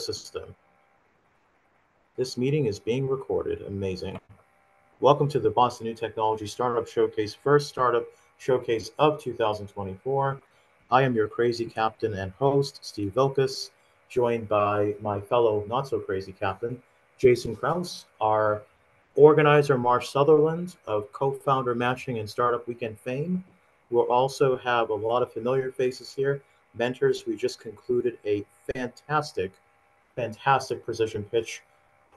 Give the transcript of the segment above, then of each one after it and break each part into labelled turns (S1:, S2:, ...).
S1: ecosystem. This meeting is being recorded. Amazing. Welcome to the Boston New Technology Startup Showcase, first startup showcase of 2024. I am your crazy captain and host, Steve Vilkus, joined by my fellow not so crazy captain, Jason Krause, our organizer, Marsh Sutherland of co-founder matching and startup weekend fame. We'll also have a lot of familiar faces here, mentors. We just concluded a fantastic precision pitch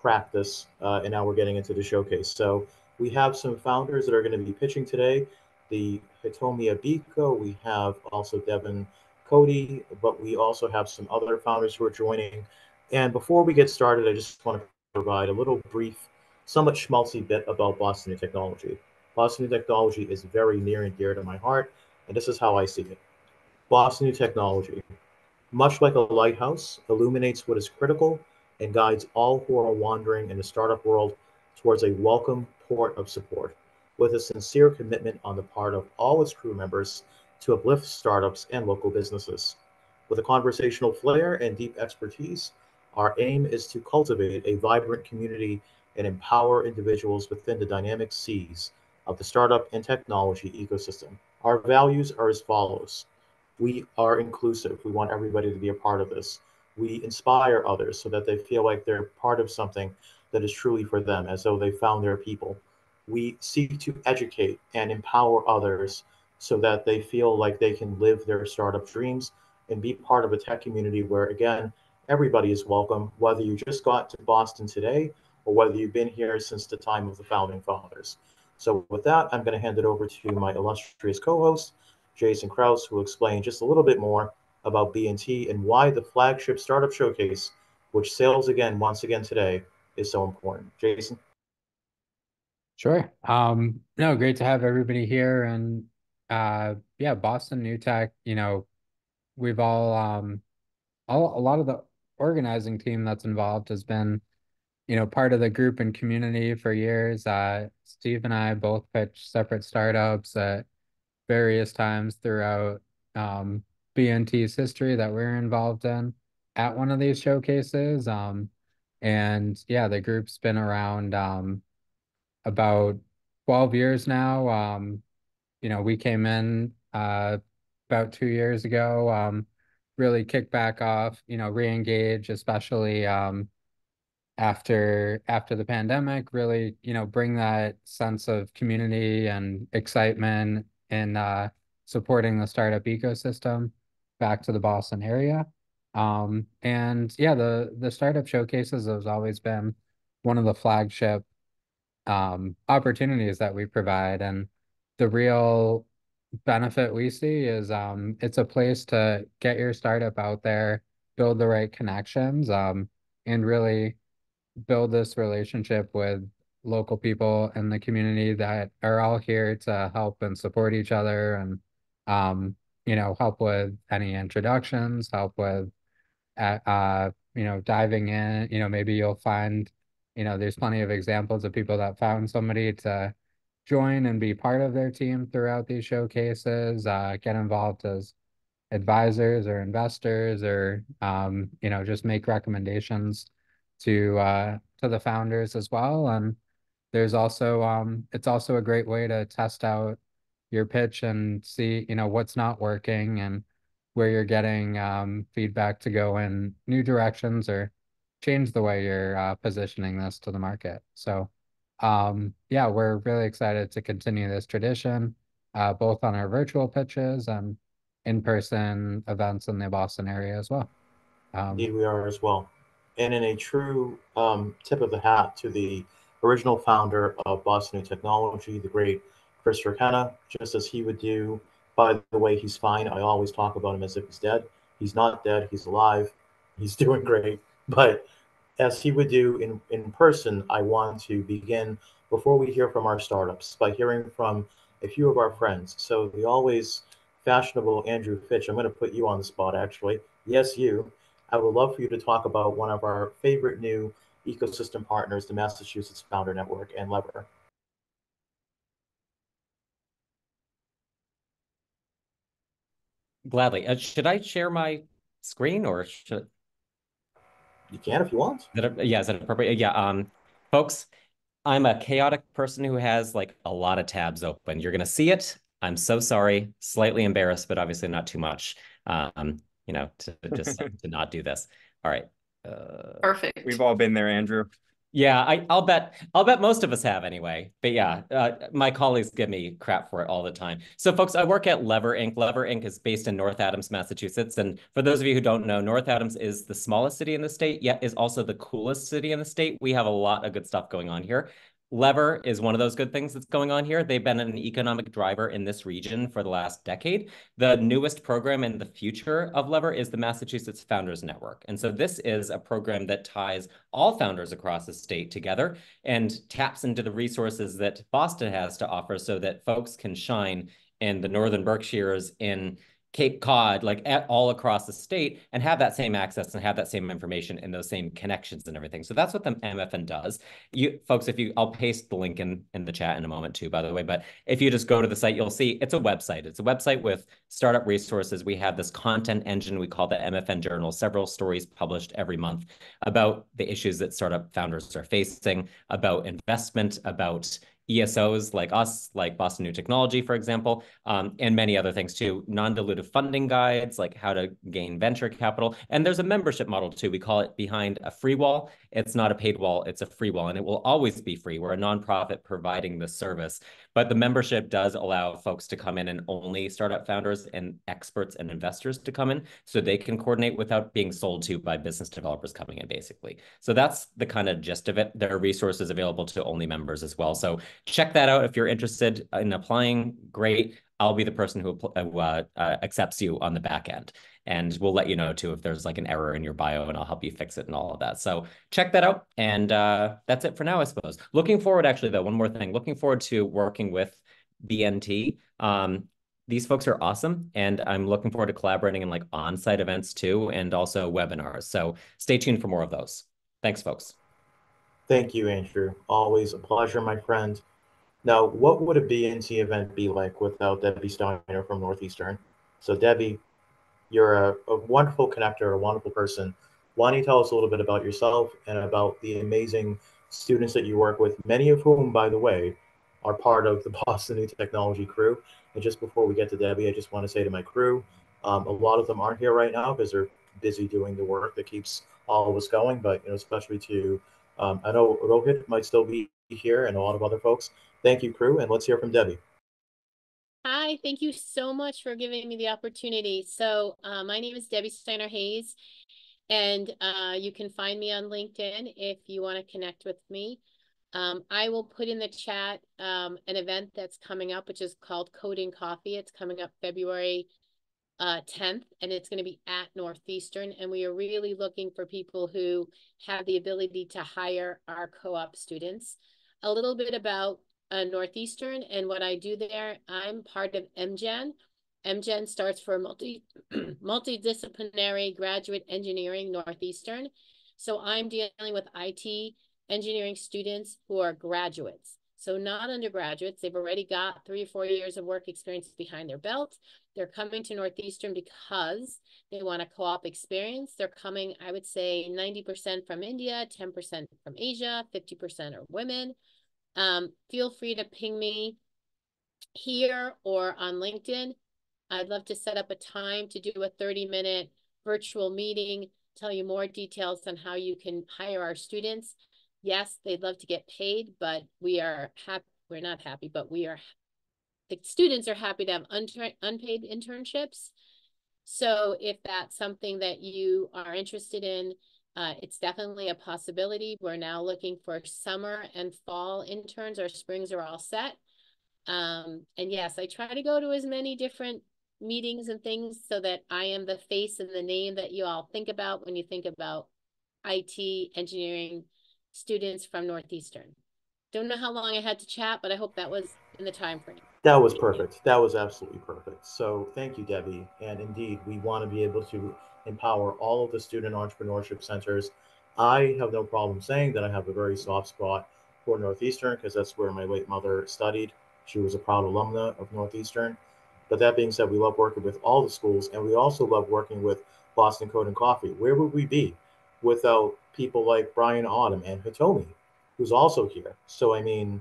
S1: practice, and now we're getting into the showcase. So we have some founders that are going to be pitching today. The Hitomi Abiko, we have also Devin Cody, but we also have some other founders who are joining. And before we get started, I just want to provide a little brief, somewhat schmaltzy bit about Boston New Technology. Boston New Technology is very near and dear to my heart, and this is how I see it. Boston New Technology, much like a lighthouse, illuminates what is critical and guides all who are wandering in the startup world towards a welcome port of support, with a sincere commitment on the part of all its crew members to uplift startups and local businesses. With a conversational flair and deep expertise, our aim is to cultivate a vibrant community and empower individuals within the dynamic seas of the startup and technology ecosystem. Our values are as follows: we are inclusive. We want everybody to be a part of this. We inspire others so that they feel like they're part of something that is truly for them, as though they found their people. We seek to educate and empower others so that they feel like they can live their startup dreams and be part of a tech community where, again, everybody is welcome, whether you just got to Boston today or whether you've been here since the time of the founding fathers. So, with that, I'm going to hand it over to my illustrious co host, Jason Krause, who will explain just a little bit more about BNT and why the flagship startup showcase, which sails again once again today, is so important. Jason?
S2: Sure. No, great to have everybody here. And yeah, Boston New Tech, we've a lot of the organizing team that's involved has been, part of the group and community for years. Steve and I both pitched separate startups at various times throughout BNT's history that we're involved in at one of these showcases. And yeah, the group's been around about 12 years now. We came in about 2 years ago, really kick back off, re-engage, especially after the pandemic, really, bring that sense of community and excitement and supporting the startup ecosystem back to the Boston area. And yeah, the startup showcases has always been one of the flagship opportunities that we provide. And the real benefit we see is it's a place to get your startup out there, build the right connections, and really build this relationship with local people in the community that are all here to help and support each other and help with any introductions, help with diving in, maybe you'll find, there's plenty of examples of people that found somebody to join and be part of their team throughout these showcases, get involved as advisors or investors or, just make recommendations to the founders as well. And there's also it's also a great way to test out your pitch and see, what's not working and where you're getting feedback to go in new directions or change the way you're positioning this to the market. So yeah, we're really excited to continue this tradition, both on our virtual pitches and in-person events in the Boston area as well. Um,
S1: Indeed, we are as well. And in a true tip of the hat to the original founder of Boston New Technology, the great Christopher Kenna, just as he would do. By the way, he's fine. I always talk about him as if he's dead. He's not dead. He's alive. He's doing great. But as he would do in person, I want to begin before we hear from our startups by hearing from a few of our friends. So the always fashionable Andrew Fitch, I'm going to put you on the spot actually. Yes, you. I would love for you to talk about one of our favorite new ecosystem partners, the Massachusetts Founder Network and Lever.
S3: Gladly. Should I share my screen or should?
S1: You can if you want.
S3: Yeah, is that appropriate? Yeah. Folks, I'm a chaotic person who has like a lot of tabs open. You're gonna see it. I'm so sorry. Slightly embarrassed, but obviously not too much. To just to not do this. All right.
S4: Perfect.
S5: We've all been there, Andrew.
S3: Yeah, I'll bet most of us have anyway. But yeah, my colleagues give me crap for it all the time. So folks, I work at Lever Inc. Lever Inc. is based in North Adams, Massachusetts. And for those of you who don't know, North Adams is the smallest city in the state, yet is also the coolest city in the state. We have a lot of good stuff going on here. Lever is one of those good things that's going on here. They've been an economic driver in this region for the last decade. The newest program in the future of Lever is the Massachusetts Founders Network. And so this is a program that ties all founders across the state together and taps into the resources that Boston has to offer so that folks can shine in the Northern Berkshires, in Cape Cod, like all across the state, and have that same access and have that same information and those same connections and everything. So that's what the MFN does. You folks, I'll paste the link in the chat in a moment too, by the way, but if you just go to the site, you'll see it's a website. It's a website with startup resources. We have this content engine we call the MFN Journal, several stories published every month about the issues that startup founders are facing, about investment, about ESOs like us, like Boston New Technology, for example, and many other things too. Non-dilutive funding guides, like how to gain venture capital. And there's a membership model too. We call it Behind a Free Wall. It's not a paid wall, it's a free wall, and it will always be free. We're a nonprofit providing the service. But the membership does allow folks to come in, and only startup founders and experts and investors to come in so they can coordinate without being sold to by business developers coming in, basically. So that's the kind of gist of it. There are resources available to only members as well. So check that out if you're interested in applying. Great. I'll be the person who accepts you on the back end. And we'll let you know too if there's like an error in your bio, and I'll help you fix it and all of that. So check that out. And that's it for now, I suppose. Looking forward, actually, though, one more thing. Looking forward to working with BNT. These folks are awesome, and I'm looking forward to collaborating in like on-site events too, and also webinars. So stay tuned for more of those. Thanks, folks.
S1: Thank you, Andrew. Always a pleasure, my friend. Now, what would a BNT event be like without Debbie Steiner from Northeastern? So, Debbie, you're a wonderful connector, a wonderful person. Why don't you tell us a little bit about yourself and about the amazing students that you work with, many of whom, by the way, are part of the Boston New Technology crew. And just before we get to Debbie, I just want to say to my crew, a lot of them aren't here right now because they're busy doing the work that keeps all of us going. But especially to, I know Rohit might still be here and a lot of other folks. Thank you, crew, and let's hear from Debbie.
S6: Hi, thank you so much for giving me the opportunity. So my name is Debbie Steiner Hayes, and you can find me on LinkedIn if you want to connect with me. I will put in the chat an event that's coming up, which is called Coding Coffee. It's coming up February 10th, and it's going to be at Northeastern. And we are really looking for people who have the ability to hire our co-op students. A little bit about Northeastern and what I do there. I'm part of MGen. MGen starts for multidisciplinary graduate engineering Northeastern. So I'm dealing with IT engineering students who are graduates. So not undergraduates. They've already got 3 or 4 years of work experience behind their belt. They're coming to Northeastern because they want a co-op experience. They're coming, I would say, 90% from India, 10% from Asia, 50% are women. Feel free to ping me here or on LinkedIn. I'd love to set up a time to do a 30-minute virtual meeting, tell you more details on how you can hire our students. Yes, they'd love to get paid, but we are happy. We're not happy, but the students are happy to have unpaid internships. So if that's something that you are interested in, it's definitely a possibility. We're now looking for summer and fall interns. Our springs are all set. And yes, I try to go to as many different meetings and things so that I am the face and the name that you all think about when you think about IT engineering students from Northeastern. Don't know how long I had to chat, but I hope that was in the time frame.
S1: That was perfect. That was absolutely perfect. So thank you, Debbie. And indeed, we want to be able to empower all of the student entrepreneurship centers. I have no problem saying that I have a very soft spot for Northeastern because that's where my late mother studied. She was a proud alumna of Northeastern. But that being said, we love working with all the schools, and we also love working with Boston Code and Coffee. Where would we be without people like Brian Autumn and Hitomi, who's also here. So, I mean,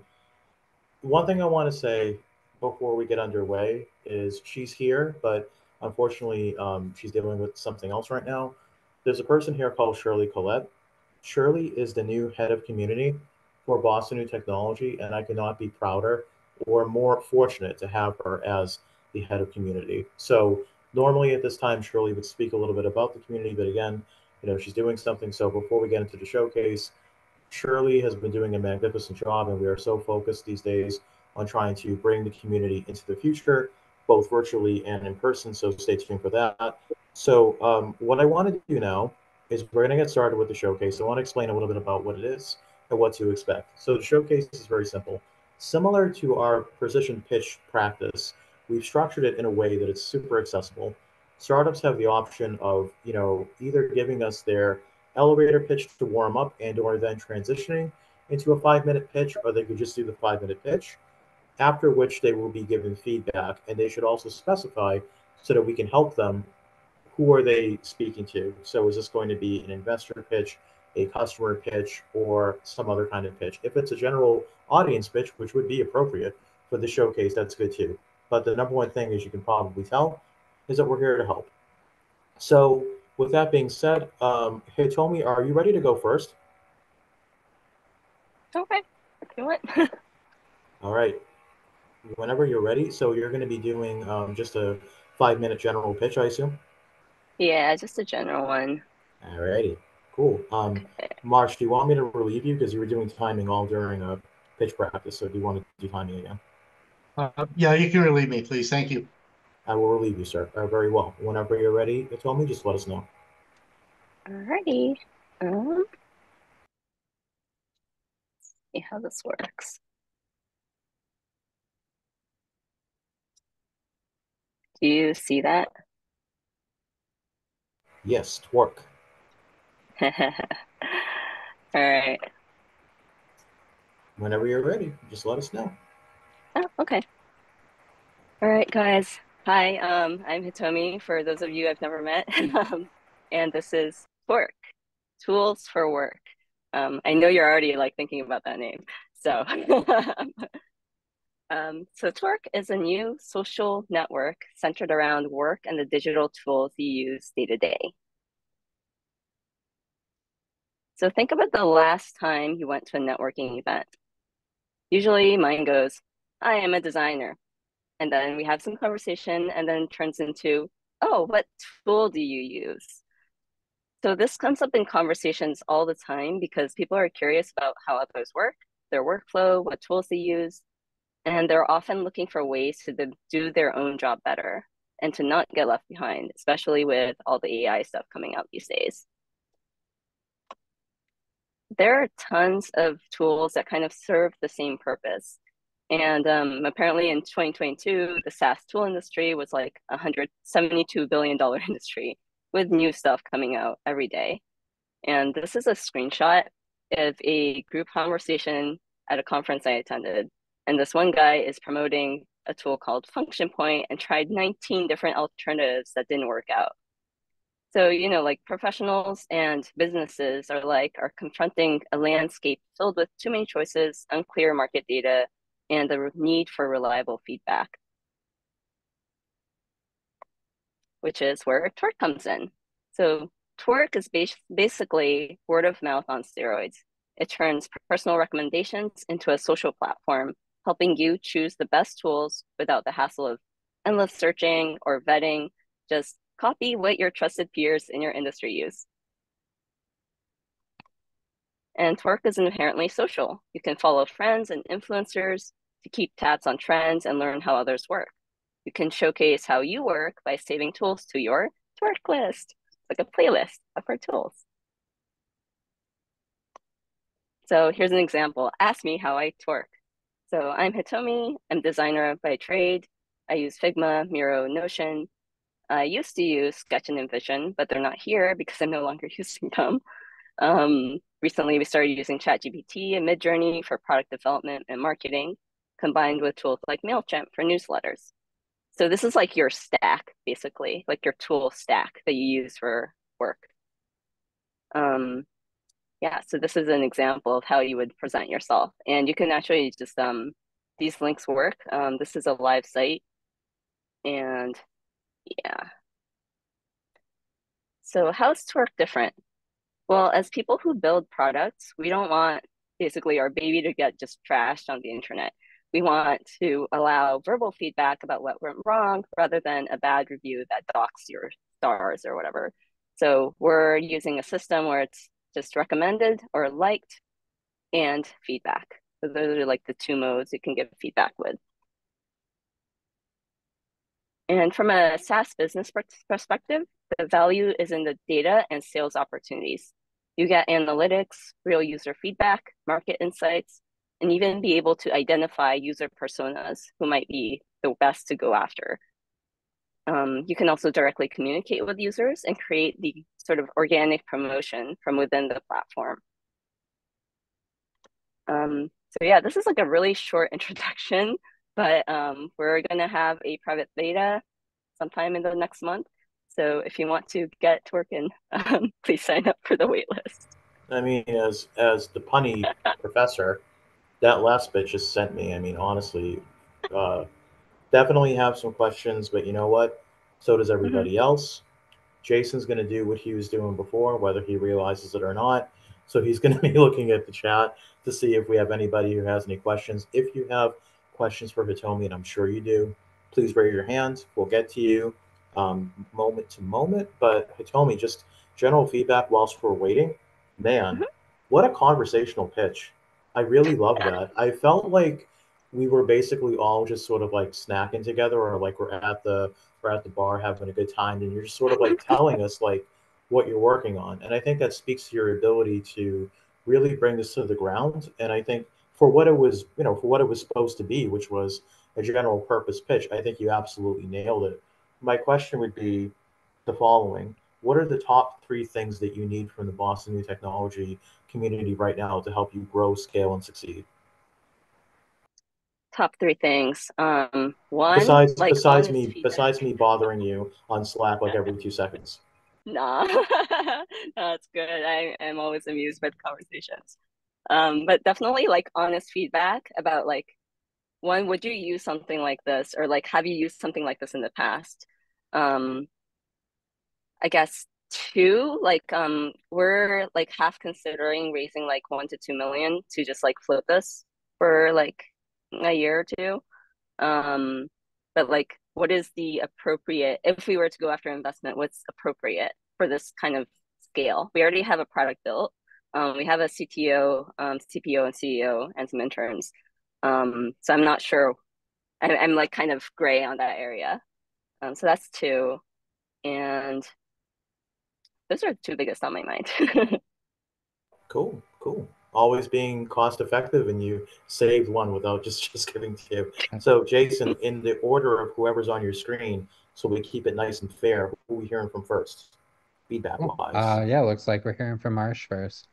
S1: one thing I want to say before we get underway is she's here, but unfortunately, she's dealing with something else right now. There's a person here called Shirley Collette. Shirley is the new head of community for Boston New Technology, and I could not be prouder or more fortunate to have her as the head of community. So normally at this time, Shirley would speak a little bit about the community, but again, she's doing something. So before we get into the showcase, Shirley has been doing a magnificent job, and we are so focused these days on trying to bring the community into the future, both virtually and in person. So stay tuned for that. So, what I want to do now is we're going to get started with the showcase. I want to explain a little bit about what it is and what to expect. So, the showcase is very simple. Similar to our precision pitch practice, we've structured it in a way that it's super accessible. Startups have the option of, either giving us their elevator pitch to warm up and or then transitioning into a 5-minute pitch, or they could just do the 5-minute pitch, after which they will be given feedback, and they should also specify so that we can help them, who are they speaking to. So is this going to be an investor pitch, a customer pitch, or some other kind of pitch? If it's a general audience pitch, which would be appropriate for the showcase, that's good too. But the number one thing, as you can probably tell, is that we're here to help. So with that being said, Hitomi, are you ready to go first?
S4: Okay, if you want.
S1: All right. Whenever you're ready. So you're going to be doing just a 5-minute general pitch, I assume?
S4: Yeah, just a general one.
S1: All righty. Cool. Marsh, do you want me to relieve you? Because you were doing timing all during a pitch practice. So do you want to do timing again?
S5: Yeah, you can relieve me, please. Thank you.
S1: I will relieve you, sir. Very well. Whenever you're ready, Hitomi, just let us know.
S4: Alrighty. See how this works. Do you see that?
S1: Yes, twerk.
S4: All right.
S1: Whenever you're ready, just let us know.
S4: Oh, okay. All right, guys. Hi, I'm Hitomi, for those of you I've never met. And this is Twerk, Tools for Work. I know you're already thinking about that name. So, so Twerk is a new social network centered around work and the digital tools you use day to day. So think about the last time you went to a networking event. Usually mine goes, I am a designer. And then we have some conversation and then turns into, oh, what tool do you use? So this comes up in conversations all the time because people are curious about how others work, their workflow, what tools they use, and they're often looking for ways to do their own job better and to not get left behind, especially with all the AI stuff coming out these days. There are tons of tools that kind of serve the same purpose. And apparently in 2022, the SaaS tool industry was like a $172 billion industry with new stuff coming out every day. And this is a screenshot of a group conversation at a conference I attended. And this one guy is promoting a tool called Function Point and tried 19 different alternatives that didn't work out. So, professionals and businesses are confronting a landscape filled with too many choices, unclear market data, and the need for reliable feedback, which is where Twerk comes in. So Twerk is basically word of mouth on steroids. It turns personal recommendations into a social platform, helping you choose the best tools without the hassle of endless searching or vetting. Just copy what your trusted peers in your industry use. And Twerk is inherently social. You can follow friends and influencers to keep tabs on trends and learn how others work. You can showcase how you work by saving tools to your Twerk list, like a playlist of our tools. So here's an example. Ask me how I twerk. So I'm Hitomi. I'm designer by trade. I use Figma, Miro, Notion. I used to use Sketch and InVision, but they're not here because I'm no longer using them. Recently, we started using ChatGPT and Midjourney for product development and marketing, combined with tools like MailChimp for newsletters. So this is like your stack, basically, like your tool stack that you use for work. yeah, so this is an example of how you would present yourself. And you can actually just, these links work. This is a live site. And yeah. So how's Twerk different? Well, as people who build products, we don't want basically our baby to get just trashed on the internet. We want to allow verbal feedback about what went wrong rather than a bad review that docks your stars or whatever. So we're using a system where it's just recommended or liked and feedback. So those are like the two modes you can give feedback with. And from a SaaS business perspective, the value is in the data and sales opportunities. You get analytics, real user feedback, market insights, and even be able to identify user personas who might be the best to go after. You can also directly communicate with users and create the sort of organic promotion from within the platform. So yeah, this is like a really short introduction, but we're gonna have a private beta sometime in the next month. So if you want to get to working, please sign up for the waitlist.
S1: I mean, as the punny professor, that last bit just sent me. I mean, honestly, definitely have some questions, but you know what? So does everybody else. Jason's going to do what he was doing before, whether he realizes it or not. So he's going to be looking at the chat to see if we have anybody who has any questions. If you have questions for Hitomi, and I'm sure you do, please raise your hand. We'll get to you moment to moment. But Hitomi, just general feedback whilst we're waiting. Man, what a conversational pitch. I really love that. I felt like we were basically all just sort of like snacking together, or like we're at the bar having a good time, and you're just sort of like telling us like what you're working on. And I think that speaks to your ability to really bring this to the ground. And I think for what it was, for what it was supposed to be, which was a general purpose pitch, I think you absolutely nailed it. My question would be the following: what are the top three things that you need from the Boston New Technology community right now to help you grow, scale, and succeed?
S4: Top three things. One,
S1: Besides
S4: like honest feedback.
S1: besides me bothering you on Slack like every 2 seconds.
S4: Nah, that's good. I am always amused by the conversations. But definitely like honest feedback about like, one, would you use something like this, or like have you used something like this in the past? I guess two, like we're like half considering raising like 1 to 2 million to just like float this for like a year or two. But like, what is the appropriate, if we were to go after investment, what's appropriate for this kind of scale? We already have a product built. We have a CTO, CPO, and CEO, and some interns. So I'm not sure. I'm like kind of gray on that area. So that's two. And those are the two biggest on my mind.
S1: Cool, cool. Always being cost effective, and you saved one without just giving to you. So, Jason, in the order of whoever's on your screen, so we keep it nice and fair, who are we hearing from first, feedback wise?
S2: Yeah, looks like we're hearing from Marsh first.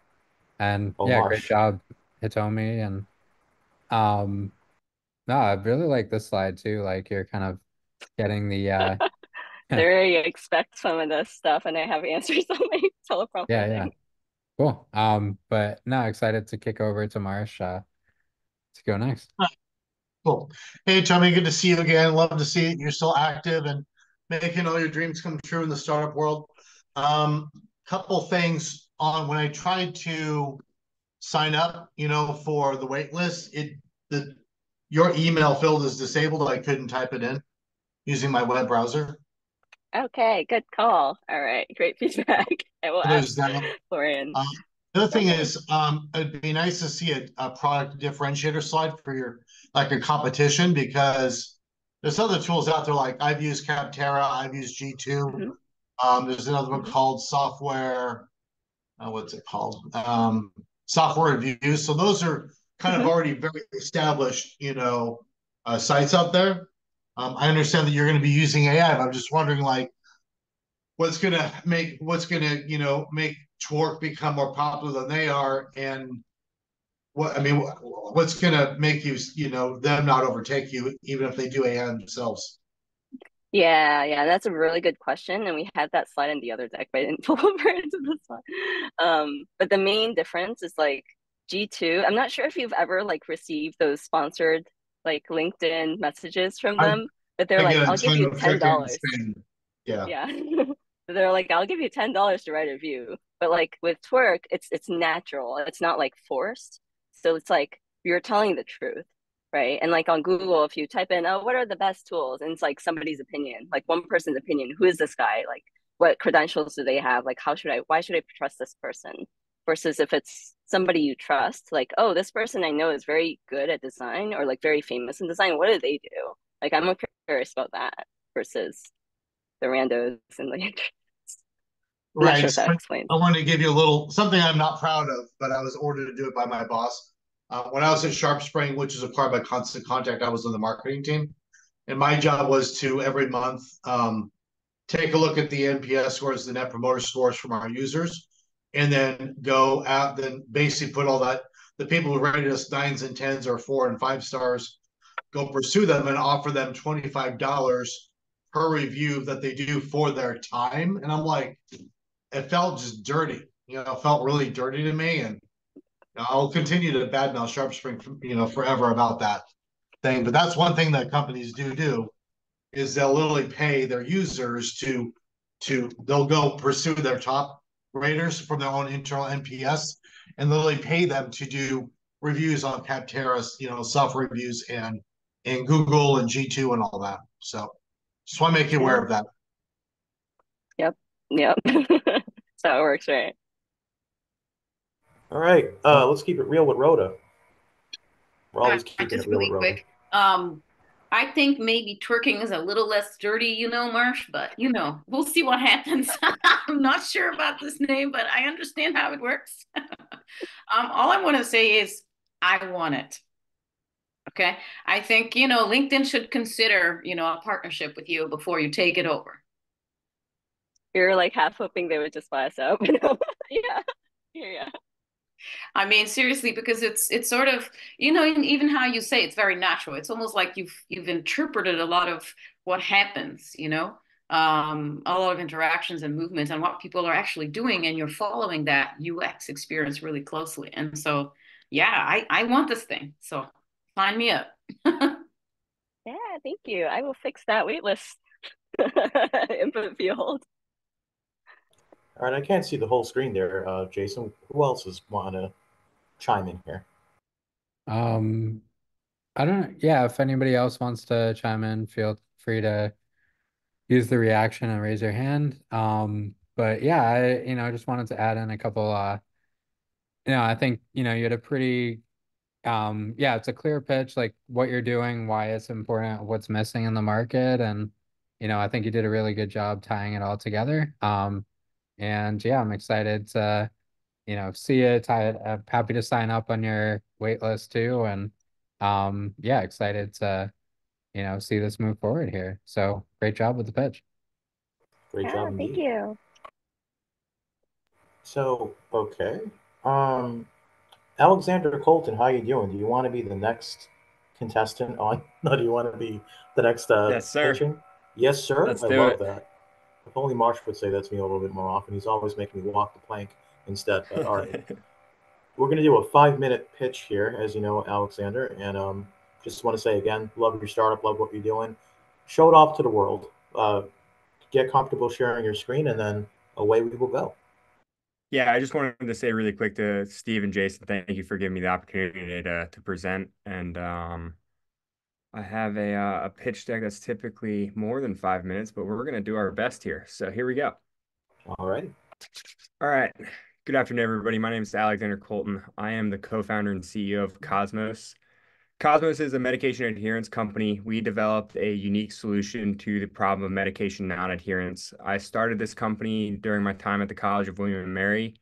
S2: And
S1: Oh,
S2: yeah, great
S1: Marsh.
S2: job, Hitomi. And no, I really like this slide too. Like you're kind of getting the
S4: There you expect some of this stuff, and I have answers on my teleprompter
S2: yeah.
S4: thing.
S2: Cool. But now excited to kick over to Marsh to go next.
S5: Cool. Hey, Tommy, good to see you again. Love to see you're still active and making all your dreams come true in the startup world. Couple things on when I tried to sign up, for the wait list, your email field is disabled. I couldn't type it in using my web browser.
S4: Okay, good call. All right, great feedback. I will
S5: There's
S4: ask
S5: that.
S4: Florian.
S5: The other thing is, it'd be nice to see a product differentiator slide for your competition, because there's other tools out there. Like I've used Capterra, I've used G2. There's another one called Software. What's it called? Software Reviews. So those are kind of already very established, sites out there. I understand that you're going to be using AI, but I'm just wondering, like, what's going to make Twerk become more popular than they are, and what's going to make them not overtake you, even if they do AI themselves?
S4: Yeah, that's a really good question. And we had that slide in the other deck, but I didn't pull over into this one. But the main difference is like G2. I'm not sure if you've ever like received those sponsored like LinkedIn messages from them, but they're
S5: I
S4: like,
S5: get a
S4: I'll give
S5: ton
S4: you
S5: of freaking
S4: $10.
S5: spam. Yeah.
S4: Yeah. They're like, I'll give you $10 to write a review. But like with Twerk, it's natural. It's not like forced. So it's like you're telling the truth, right? And like on Google, if you type in, oh, what are the best tools? And it's like somebody's opinion, like one person's opinion. Who is this guy? Like what credentials do they have? Like why should I trust this person? Versus if it's somebody you trust, like, oh, this person I know is very good at design or like very famous in design. What do they do? Like I'm curious about that versus the randos and like I'm not
S5: Right.
S4: sure if that
S5: So
S4: explains.
S5: I wanted to give you a little something I'm not proud of, but I was ordered to do it by my boss. When I was at Sharp Spring, which is acquired by Constant Contact, I was on the marketing team. And my job was to every month take a look at the NPS scores, the net promoter scores from our users, and then go out, then basically put all that, the people who rated us nines and tens or 4 and 5 stars, go pursue them and offer them $25 per review that they do for their time. And I'm like, it felt just dirty, it felt really dirty to me. And I'll continue to badmouth Sharp Spring, forever about that thing. But that's one thing that companies do is they'll literally pay their users they'll go pursue their top raters from their own internal NPS and literally pay them to do reviews on Capterra's, self reviews and Google and G2 and all that. So just want to make you aware of that.
S4: Yep. That's how it works, right?
S1: All right, let's keep it real with Rhoda. We're always keeping
S7: Just
S1: it real with
S7: really
S1: Rhoda.
S7: quick. I think maybe twerking is a little less dirty, Marsh, but we'll see what happens. I'm not sure about this name, but I understand how it works. All I want to say is I want it. Okay. I think, LinkedIn should consider, a partnership with you before you take it over.
S4: You're like half hoping they would just buy us out. Yeah.
S7: I mean, seriously, because it's sort of, even how you say it's very natural. It's almost like you've interpreted a lot of what happens, a lot of interactions and movements and what people are actually doing, and you're following that UX experience really closely. And so, yeah, I want this thing. So sign me up.
S4: Yeah, thank you. I will fix that waitlist input field.
S1: All right, I can't see the whole screen there, Jason. Who else is wanting to chime in here?
S2: I don't, yeah, if anybody else wants to chime in, feel free to use the reaction and raise your hand. But yeah, I just wanted to add in a couple, I think, you had a pretty, yeah, it's a clear pitch, like what you're doing, why it's important, what's missing in the market. And, I think you did a really good job tying it all together. And yeah, I'm excited to, see it, tie it. I'm happy to sign up on your wait list too. And, yeah, excited to, see this move forward here. So great job with the pitch.
S1: Great
S4: Yeah,
S1: job
S4: thank
S1: indeed.
S4: you.
S1: So, okay. Alexander Colton, how you doing? Do you want to be the next contestant on? No, do you want to be the next
S8: Yes, sir.
S1: pitching? Yes, sir.
S8: Let's
S1: I
S8: do
S1: love
S8: it.
S1: that. If only Marsh would say that to me a little bit more often. He's always making me walk the plank instead. But all right, we're gonna do a 5-minute pitch here, as you know, Alexander. And just want to say again, love your startup, love what you're doing. Show it off to the world. Get comfortable sharing your screen, and then away we will go.
S8: Yeah, I just wanted to say really quick to Steve and Jason, thank you for giving me the opportunity to present. And I have a pitch deck that's typically more than 5 minutes, but we're gonna do our best here. So here we go.
S1: All right.
S8: All right. Good afternoon, everybody. My name is Alexander Colton. I am the co-founder and CEO of Cosmos. Cosmos is a medication adherence company. We developed a unique solution to the problem of medication non-adherence. I started this company during my time at the College of William and Mary.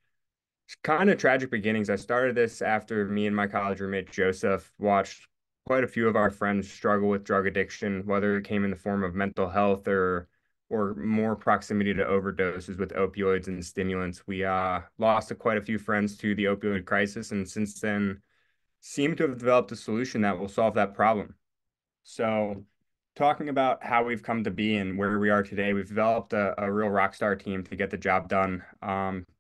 S8: It's kind of tragic beginnings. I started this after me and my college roommate Joseph watched quite a few of our friends struggle with drug addiction, whether it came in the form of mental health or more proximity to overdoses with opioids and stimulants. We lost quite a few friends to the opioid crisis, and since then seem to have developed a solution that will solve that problem. So talking about how we've come to be and where we are today, we've developed a real rock star team to get the job done.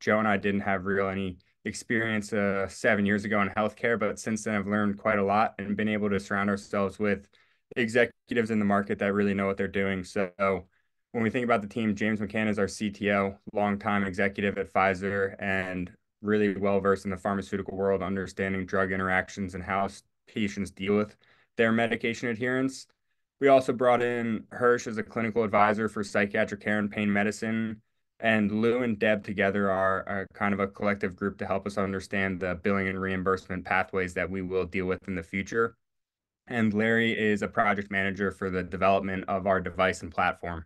S8: Joe and I didn't have any experience 7 years ago in healthcare, but since then I've learned quite a lot and been able to surround ourselves with executives in the market that really know what they're doing. So when we think about the team, James McCann is our CTO, longtime executive at Pfizer, and really well versed in the pharmaceutical world, understanding drug interactions and how patients deal with their medication adherence. We also brought in Hirsch as a clinical advisor for psychiatric care and pain medicine. And Lou and Deb together are kind of a collective group to help us understand the billing and reimbursement pathways that we will deal with in the future. And Larry is a project manager for the development of our device and platform.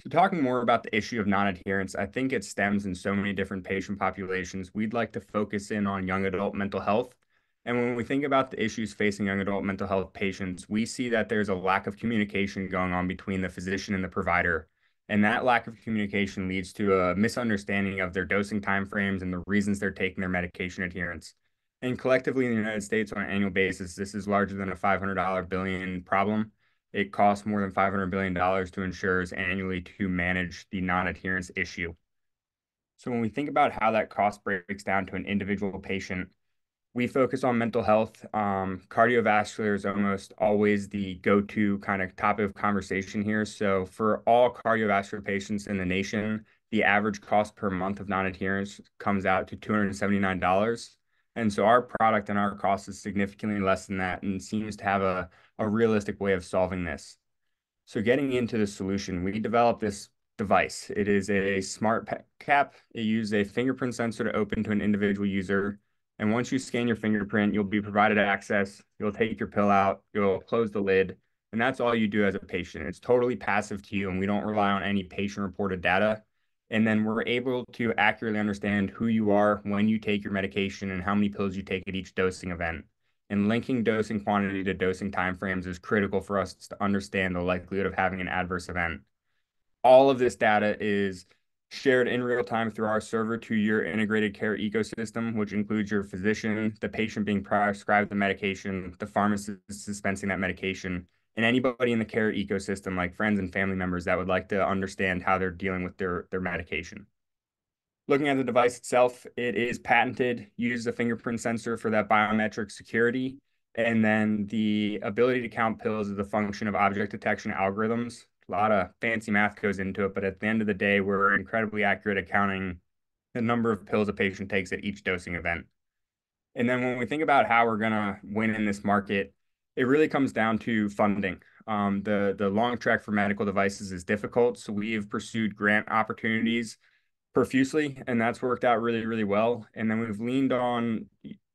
S8: So talking more about the issue of non-adherence, I think it stems in so many different patient populations. We'd like to focus in on young adult mental health. And when we think about the issues facing young adult mental health patients, we see that there's a lack of communication going on between the physician and the provider. And that lack of communication leads to a misunderstanding of their dosing timeframes and the reasons they're taking their medication adherence. And collectively in the United States on an annual basis, this is larger than a $500 billion problem. It costs more than $500 billion to insurers annually to manage the non-adherence issue. So when we think about how that cost breaks down to an individual patient, we focus on mental health. Cardiovascular is almost always the go-to kind of topic of conversation here. So for all cardiovascular patients in the nation, the average cost per month of non-adherence comes out to $279. And so our product and our cost is significantly less than that and seems to have a realistic way of solving this. So getting into the solution, we developed this device. It is a smart cap. It uses a fingerprint sensor to open to an individual user. And once you scan your fingerprint, you'll be provided access. You'll take your pill out, you'll close the lid, and that's all you do as a patient. It's totally passive to you, and we don't rely on any patient-reported data. And then we're able to accurately understand who you are when you take your medication and how many pills you take at each dosing event. And linking dosing quantity to dosing timeframes is critical for us to understand the likelihood of having an adverse event. All of this data is shared in real time through our server to your integrated care ecosystem, which includes your physician, the patient being prescribed the medication, the pharmacist dispensing that medication, and anybody in the care ecosystem, like friends and family members that would like to understand how they're dealing with their medication. Looking at the device itself, it is patented, uses a fingerprint sensor for that biometric security, and then the ability to count pills is a function of object detection algorithms. A lot of fancy math goes into it, but at the end of the day, we're incredibly accurate at counting the number of pills a patient takes at each dosing event. And then when we think about how we're going to win in this market, it really comes down to funding. The long track for medical devices is difficult, so we've pursued grant opportunities profusely, and that's worked out really, really well. And then we've leaned on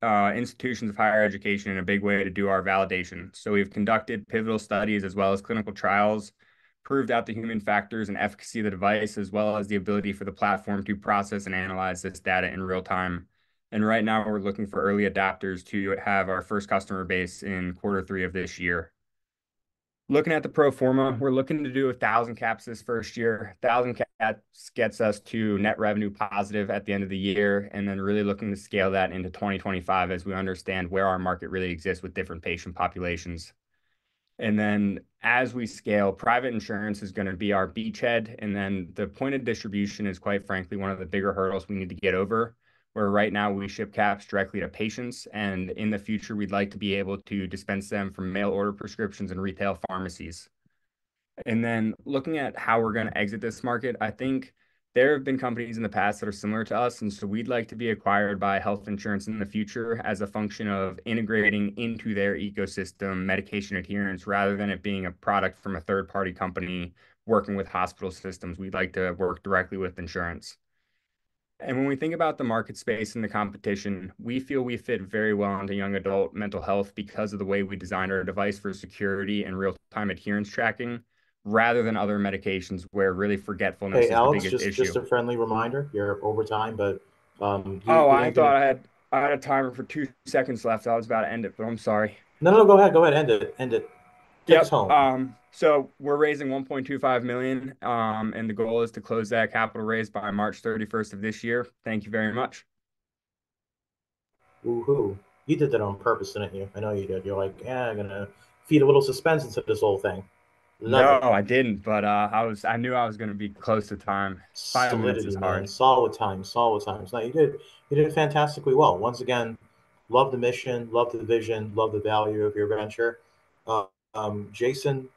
S8: institutions of higher education in a big way to do our validation. So we've conducted pivotal studies as well as clinical trials, proved out the human factors and efficacy of the device, as well as the ability for the platform to process and analyze this data in real time. And right now we're looking for early adopters to have our first customer base in Q3 of this year. Looking at the pro forma, we're looking to do 1,000 caps this first year. 1,000 caps gets us to net revenue positive at the end of the year, and then really looking to scale that into 2025 as we understand where our market really exists with different patient populations. And then as we scale, private insurance is going to be our beachhead. And then the point of distribution is, quite frankly, one of the bigger hurdles we need to get over, where right now we ship caps directly to patients. And in the future, we'd like to be able to dispense them from mail order prescriptions and retail pharmacies. And then looking at how we're going to exit this market, I think there have been companies in the past that are similar to us, and so we'd like to be acquired by health insurance in the future as a function of integrating into their ecosystem medication adherence rather than it being a product from a third-party company working with hospital systems. We'd like to work directly with insurance. And when we think about the market space and the competition, we feel we fit very well into young adult mental health because of the way we designed our device for security and real-time adherence tracking, rather than other medications where really forgetfulness is
S1: Alex,
S8: the biggest issue.
S1: just a friendly reminder, you're over time, but
S8: I thought I had a timer for 2 seconds left. I was about to end it, but I'm sorry.
S1: No, go ahead, end it. Take us home.
S8: So we're raising 1.25 million, and the goal is to close that capital raise by March 31st of this year. Thank you very much.
S1: Woohoo! You did that on purpose, didn't you? I know you did. You're like, yeah, I'm gonna feed a little suspense into this whole thing.
S8: No,
S1: Never.
S8: I didn't, but I knew I was going to be close to time. 5 minutes
S1: Solidity,
S8: is
S1: man.
S8: hard.
S1: Solid time. Solid times. Now you did fantastically well. Once again, love the mission, love the vision, love the value of your venture. Uh, Jason, do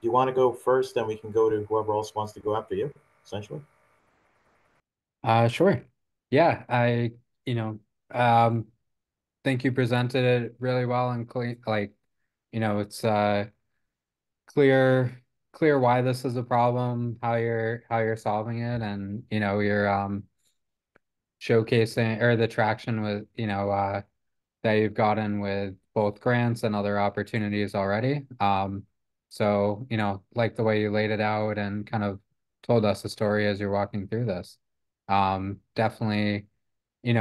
S1: you want to go first? Then we can go to whoever else wants to go after you, essentially.
S2: Sure. Yeah, I, you know, think you presented it really well and clean, like, it's clear clear why this is a problem, how you're solving it, and you're showcasing or the traction with that you've gotten with both grants and other opportunities already. So, like the way you laid it out and kind of told us the story as you're walking through this. Definitely, it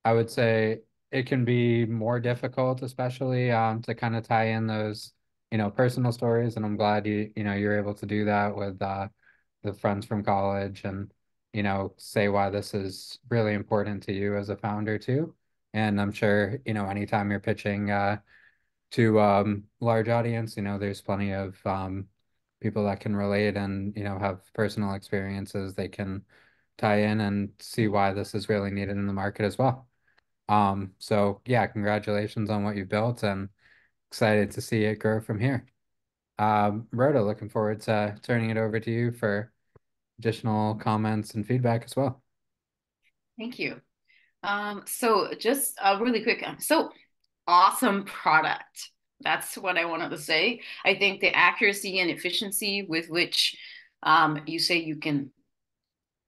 S2: I would say it can be more difficult, especially to kind of tie in those, personal stories. And I'm glad you're able to do that with the friends from college and, say why this is really important to you as a founder too. And I'm sure, anytime you're pitching to large audience, there's plenty of people that can relate and, have personal experiences they can tie in and see why this is really needed in the market as well. So yeah, congratulations on what you've built and excited to see it grow from here. Rhoda, looking forward to turning it over to you for additional comments and feedback as well.
S7: Thank you. So just really quick, so awesome product. That's what I wanted to say. I think the accuracy and efficiency with which you say you can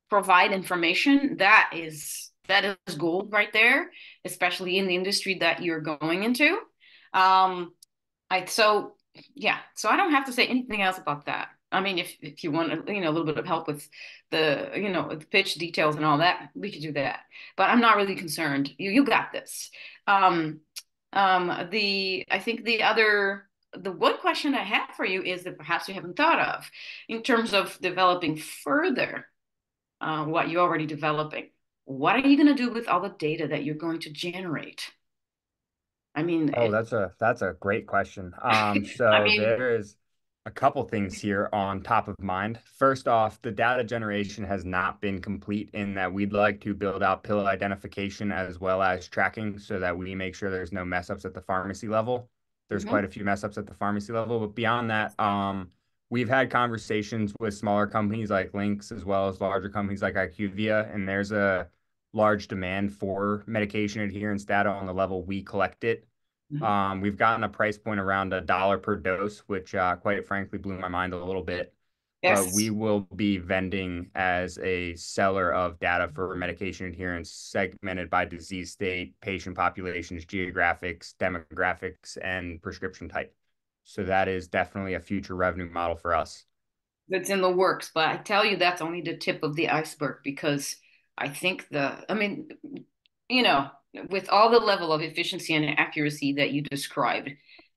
S7: provide information, that is gold right there, especially in the industry that you're going into. Um, so yeah, so I don't have to say anything else about that. I mean, if you want a little bit of help with the pitch details and all that, we could do that. But I'm not really concerned. You got this. Um, I think the one question I have for you is that perhaps you haven't thought of in terms of developing further what you're already developing. What are you going to do with all the data that you're going to generate? I mean,
S8: Oh, that's a great question.
S7: I
S8: So
S7: mean,
S8: there's a couple things here on top of mind. First off, the data generation has not been complete in that we'd like to build out pill identification as well as tracking so that we make sure there's no mess ups at the pharmacy level. There's
S7: mhm,
S8: quite a few mess ups at the pharmacy level, but beyond that, we've had conversations with smaller companies like Lynx as well as larger companies like IQVIA, and there's a large demand for medication adherence data on the level we collect it.
S7: mhm.
S8: We've gotten a price point around $1 per dose, which quite frankly blew my mind a little bit. But we
S7: Yes.
S8: will be vending as a seller of data for medication adherence segmented by disease state, patient populations, geographics, demographics, and prescription type. So that is definitely a future revenue model for us.
S7: That's in the works, but I tell you that's only the tip of the iceberg because I think I mean, you know, with all the level of efficiency and accuracy that you described,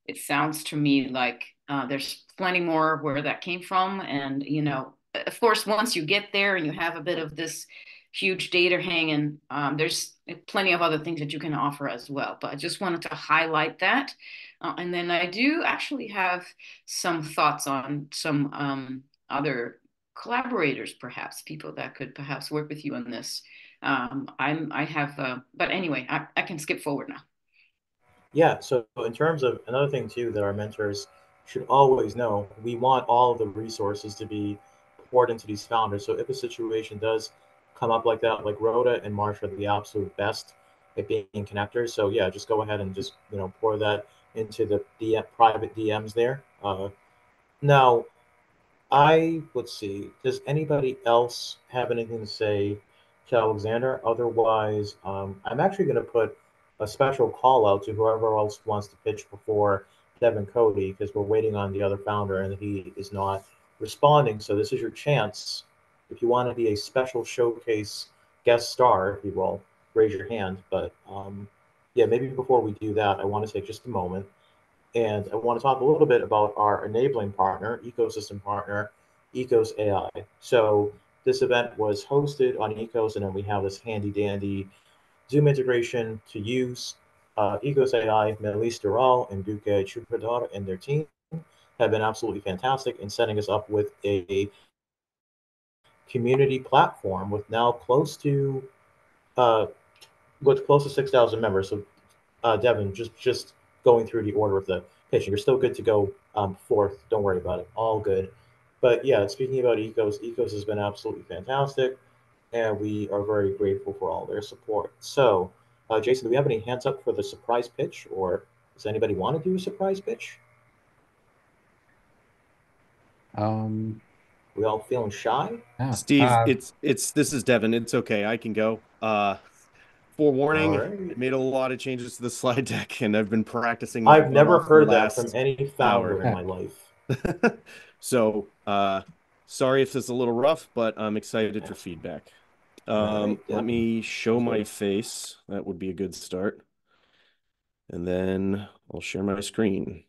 S7: it sounds to me like there's plenty more where that came from. And, of course, once you get there and you have a bit of this huge data hanging, there's plenty of other things that you can offer as well. But I just wanted to highlight that. And then I do actually have some thoughts on some other collaborators, perhaps people that could perhaps work with you on this. I have, but anyway, I can skip forward now.
S1: Yeah, so in terms of another thing too that our mentors should always know, we want all of the resources to be poured into these founders. So if a situation does come up like that, like Rhoda and Marsha are the absolute best at being connectors. So yeah, just go ahead and just pour that into the private DMs there. Now, let's see. Does anybody else have anything to say to Alexander? Otherwise, I'm actually going to put a special call out to whoever else wants to pitch before Devin Cody because we're waiting on the other founder and he is not responding. So this is your chance. If you want to be a special showcase guest star, if you will, raise your hand. But yeah, maybe before we do that, I want to take just a moment and I want to talk a little bit about our enabling partner, ecosystem partner, Ecos AI. So this event was hosted on Ecos, and then we have this handy dandy Zoom integration to use Ecos AI, Melise Dural, and Duque Chupador and their team. have been absolutely fantastic in setting us up with a community platform with now uh, close to 6,000 members. So, Devin, just going through the order of the pitching, you're still good to go fourth. Don't worry about it. All good. But yeah, speaking about Ecos has been absolutely fantastic, and we are very grateful for all their support. So, Jason, do we have any hands up for the surprise pitch, or does anybody want to do a surprise pitch? We all feeling shy?
S2: Yeah.
S9: Steve, this is Devin. It's okay. I can go. Forewarning,
S1: All
S9: I
S1: right.
S9: made a lot of changes to the slide deck, and I've been practicing my
S1: I've
S9: butt
S1: never
S9: off the
S1: heard that from
S9: last
S1: any founder in my life.
S9: So, sorry if it's a little rough, but I'm excited for feedback.
S1: Right,
S9: Let me show my
S1: good.
S9: face. That would be a good start. And then I'll share my screen.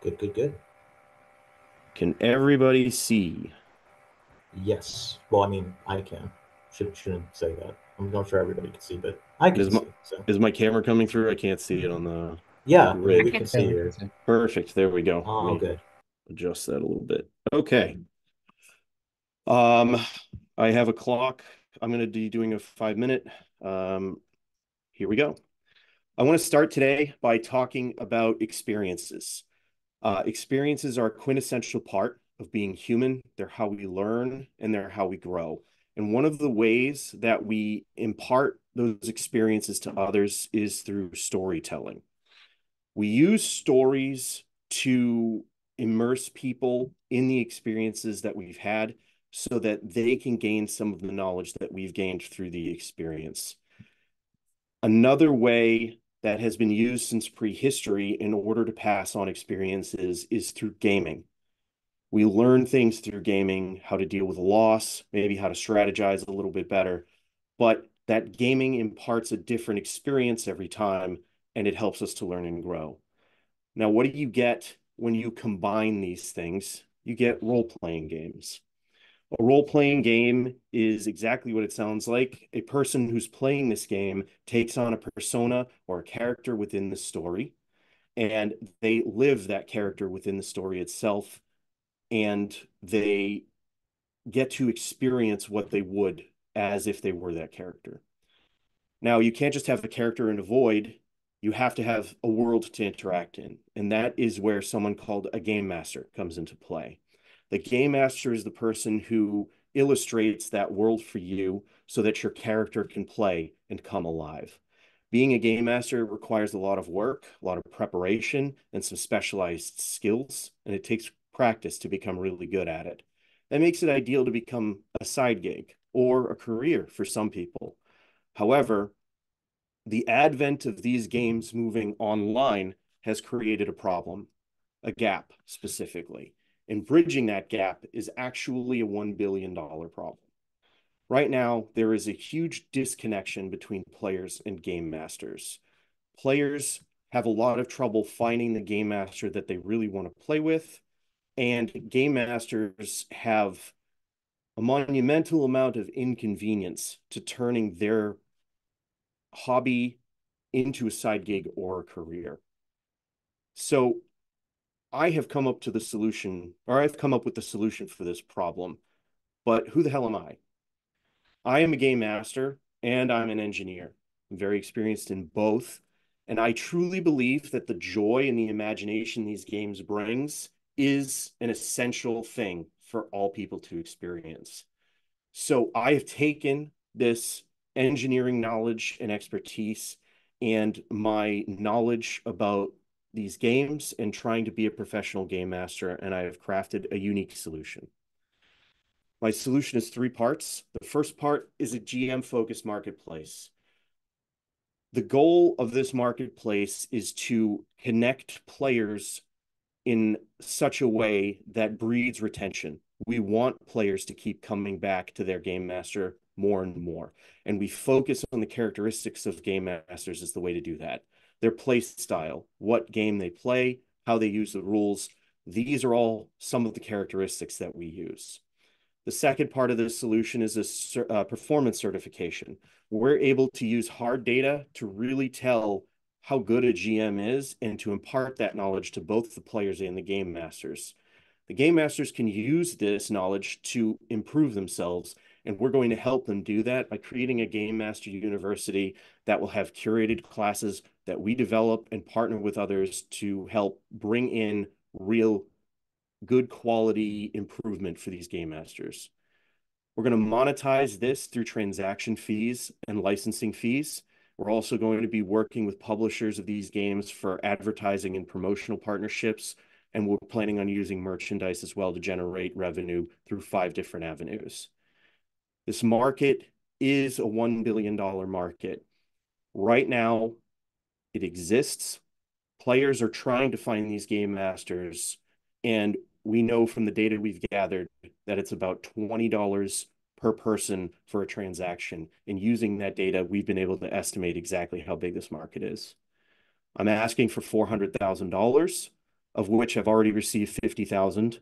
S1: Good.
S9: Can everybody see?
S1: Yes. Well, I mean, I can. Shouldn't say that. I'm not sure everybody can see, but I can see. So.
S9: Is my camera coming through? I can't see it on the
S1: Yeah,
S9: grid.
S1: we can see you.
S9: Perfect. There we go.
S1: Oh, good.
S9: Adjust that a little bit. Okay. I have a clock. I'm going to be doing a 5-minute. Here we go. I want to start today by talking about experiences. Experiences are a quintessential part of being human. They're how we learn and they're how we grow. And one of the ways that we impart those experiences to others is through storytelling. We use stories to immerse people in the experiences that we've had so that they can gain some of the knowledge that we've gained through the experience. Another way that has been used since prehistory in order to pass on experiences is through gaming. We learn things through gaming, how to deal with loss, maybe how to strategize a little bit better, but that gaming imparts a different experience every time, and it helps us to learn and grow. Now, what do you get when you combine these things? You get role-playing games. A role-playing game is exactly what it sounds like. A person who's playing this game takes on a persona or a character within the story, and they live that character within the story itself, and they get to experience what they would as if they were that character. Now, you can't just have a character in a void. You have to have a world to interact in, and that is where someone called a game master comes into play. The game master is the person who illustrates that world for you so that your character can play and come alive. Being a game master requires a lot of work, a lot of preparation, and some specialized skills, and it takes practice to become really good at it. That makes it ideal to become a side gig or a career for some people. However, the advent of these games moving online has created a problem, a gap specifically. And bridging that gap is actually a $1 billion problem. Right now, there is a huge disconnection between players and game masters. Players have a lot of trouble finding the game master that they really want to play with, and game masters have a monumental amount of inconvenience to turning their hobby into a side gig or a career. So I've come up with the solution for this problem, but who the hell am I? I am a game master and I'm an engineer. I'm very experienced in both, and I truly believe that the joy and the imagination these games brings is an essential thing for all people to experience. So I have taken this engineering knowledge and expertise and my knowledge about these games and trying to be a professional game master, and I have crafted a unique solution. My solution is 3 parts. The first part is a GM-focused marketplace. The goal of this marketplace is to connect players in such a way that breeds retention. We want players to keep coming back to their game master more and more. And we focus on the characteristics of game masters as the way to do that. Their play style, what game they play, how they use the rules. These are all some of the characteristics that we use. The second part of this solution is a performance certification. We're able to use hard data to really tell how good a GM is and to impart that knowledge to both the players and the game masters. The game masters can use this knowledge to improve themselves, and we're going to help them do that by creating a Game Master University that will have curated classes that we develop and partner with others to help bring in real good quality improvement for these game masters. We're going to monetize this through transaction fees and licensing fees. We're also going to be working with publishers of these games for advertising and promotional partnerships, and we're planning on using merchandise as well to generate revenue through 5 different avenues. This market is a $1 billion market. Right now, it exists. Players are trying to find these game masters, and we know from the data we've gathered that it's about $20 per person for a transaction. And using that data, we've been able to estimate exactly how big this market is. I'm asking for $400,000, of which I've already received $50,000.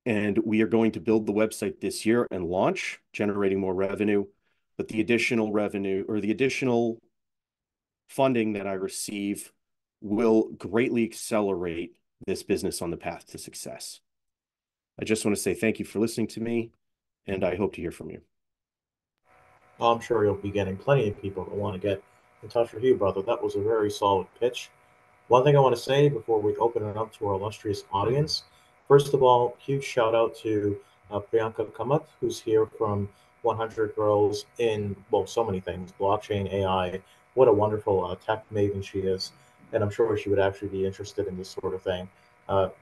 S9: And we are going to build the website this year and launch, generating more revenue. But the additional revenue or the additional funding that I receive will greatly accelerate this business on the path to success. I just want to say thank you for listening to me, and I hope to hear from you.
S1: Well, I'm sure you'll be getting plenty of people that want to get in touch with you, brother. That was a very solid pitch. One thing I want to say before we open it up to our illustrious audience, first of all, huge shout out to Priyanka Kamath, who's here from 100 Girls in, well, so many things, blockchain, AI. What a wonderful tech maven she is. And I'm sure she would actually be interested in this sort of thing.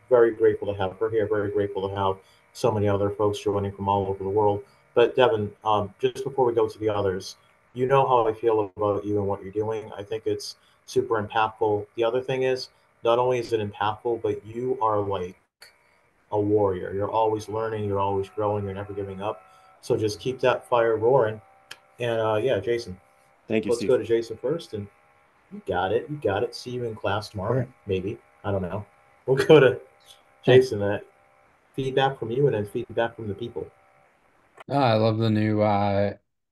S1: Very grateful to have her here. Very grateful to have so many other folks joining from all over the world. But Devin, just before we go to the others, you know how I feel about you and what you're doing. I think it's super impactful. The other thing is, not only is it impactful, but you are like a warrior. You're always learning, you're always growing, you're never giving up. So just keep that fire roaring. And yeah, Jason.
S9: Thank you,
S1: Let's
S9: Steve.
S1: go to Jason first. And you got it. You got it. See you in class tomorrow.
S2: Sure.
S1: Maybe. I don't know. We'll go to Jason. Feedback from you and then feedback from the people.
S2: I love the new